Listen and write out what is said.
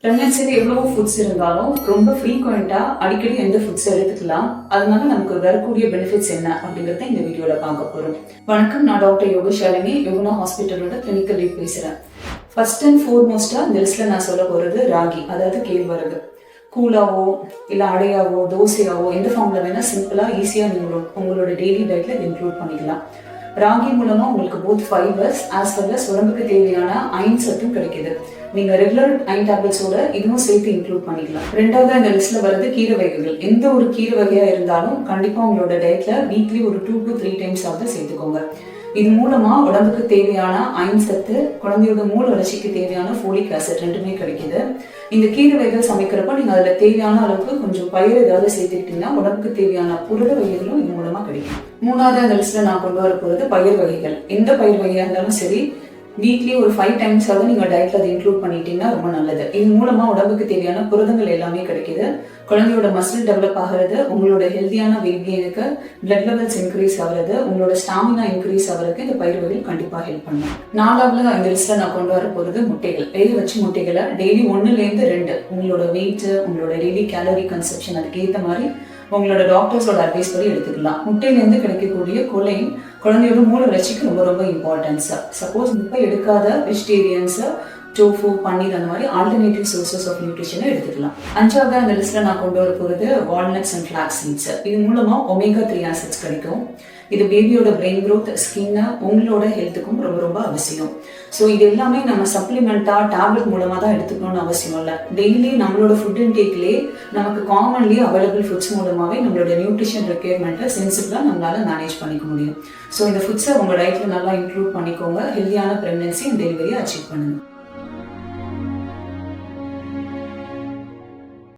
பிரெக்னன்சியில் எவ்வளவோ ஃபுட்ஸ் இருந்தாலும் ரொம்ப ஃப்ரீக்வெண்ட்டாக அடிக்கடி எந்த ஃபுட்ஸ் எடுத்துக்கலாம், அதனால நமக்கு வரக்கூடிய பெனிஃபிட்ஸ் என்ன அப்படிங்கிறத இந்த வீடியோவில் பார்க்க போகிறோம். வணக்கம், நான் டாக்டர் யோகசாலினி, யோகனா ஹாஸ்பிட்டலோட கிளினிக்கல் லீட் பேசுகிறேன். ஃபர்ஸ்ட் அண்ட் ஃபோர்மோஸ்ட்டாக இந்த லிஸ்ட்டில் நான் சொல்ல போகிறது ராகி, அதாவது கேழ்வரகு. கூழாவோ இல்லை அடையாவோ தோசையாவோ எந்த ஃபார்மில் வேணால் சிம்பிளாக ஈஸியாக நீங்கள் உங்களோட டெய்லி டயட்டில் இதை இன்க்ளூட் பண்ணிக்கலாம். ராகி மூலமாக உங்களுக்கு both fibres as well as உடம்புக்கு தேவையான அயன் சத்தும் கிடைக்கிது. நீங்கள் ரெகுலர் அயன் டேப்லெட்ஸோட இதுவும் சேர்த்து இன்க்ளூட் பண்ணிக்கலாம். ரெண்டாவது இந்த லிஸ்ட்டில் வர்றது கீரை வகைகள். எந்த ஒரு கீரை வகையாக இருந்தாலும் கண்டிப்பாக உங்களோட டயட்டில் வீக்லி ஒரு 2 to 3 டைம்ஸ் ஆகுது சேர்த்துக்கோங்க. இது மூலமா உடம்புக்கு தேவையான அயன் சத்து, குழந்தையோட மூல வளர்ச்சிக்கு தேவையான ஃபோலிக் ஆசிட் ரெண்டுமே கிடைக்குது. இந்த கீரை வகைகள் சமைக்கிறப்ப நீங்க அதுல தேவையான அளவுக்கு கொஞ்சம் பயிர் ஏதாவது சேர்த்துக்கிட்டீங்கன்னா உடம்புக்கு தேவையான புரத வகைகளும் இது மூலமா கிடைக்கும். மூணாவது அந்த லிஸ்ட்ல நான் கொண்டு வர போறது பயிர் வகைகள். எந்த பயிர் வகையா இருந்தாலும் சரி, வீக்லி ஒரு 5 டைம்ஸ் ஆகுது நீங்க டயட்ல அதை இன்க்ளூட் பண்ணிட்டீங்கன்னா ரொம்ப நல்லது. இது மூலமா உடம்புக்கு தேவையான புரதங்கள் எல்லாமே கிடைக்குது. குழந்தையோட மசில் டெவலப் ஆகிறது, உங்களோட ஹெல்த்தியான வெயிட் கெயினுக்கு, பிளட் லெவல்ஸ் இன்க்ரீஸ் ஆகிறது, உங்களோட ஸ்டாமினா இன்க்ரீஸ் ஆகிறதுக்கு இந்த பயிர் வகைகள் கண்டிப்பாக ஹெல்ப் பண்ணும். நாலாவது இந்த லிஸ்ட்ல நான் கொண்டு வர போகிறது முட்டைகள். வேக வச்சு முட்டைகளை டெய்லி 1-2 உங்களோட வெயிட், உங்களோட டெய்லி கேலரி கன்சப்ஷன் அதுக்கு ஏற்ற மாதிரி உங்களோட டாக்டர்ஸோட அட்வைஸ் படி எடுத்துக்கலாம். முட்டையிலேருந்து கிடைக்கக்கூடிய கொலைன் குழந்தையோட மூல வளர்ச்சிக்கு ரொம்ப ரொம்ப இம்பார்ட்டன்ஸ். சப்போஸ் முட்டை எடுக்காத வெஜிடேரியன்ஸ் டோஃபு, பன்னீர் அந்த மாதிரி ஆல்டர்னேட்டிவ் சோர்சஸ் ஆஃப் நியூட்ரிஷனை எடுத்துக்கலாம். அஞ்சாவது அந்த லிஸ்ட்ல நான் கொண்டு வர போகிறது வால்நட்ஸ் அண்ட் ஃபிளாக்ஸ் சீட்ஸ். இது மூலமா ஒமேகா 3 ஆசிட்ஸ் கிடைக்கும். இது பேபியோட பிரெயின் க்ரோத், ஸ்கின்னு, உங்களோட ஹெல்த்துக்கும் ரொம்ப ரொம்ப அவசியம். ஸோ இது எல்லாமே நம்ம சப்ளிமெண்டா டேப்லெட் மூலமா தான் எடுத்துக்கணும்னு அவசியம் இல்லை. டெய்லி நம்மளோட ஃபுட் இன்டேக்லேயே நமக்கு காமன்லி அவைலபிள் ஃபுட்ஸ் மூலமாவே நம்மளோட நியூட்ரிஷன் ரெக்யர்மெண்ட்டை சென்சிபிளா நம்மளால மேனேஜ் பண்ணிக்க முடியும். ஸோ இந்த ஃபுட்ஸை உங்க டயட்ல நல்லா இன்க்ளூட் பண்ணிக்கோங்க. ஹெல்தியான பிரெக்னன்சி அண்ட் டெலிவரியை அச்சீவ் பண்ணுங்க.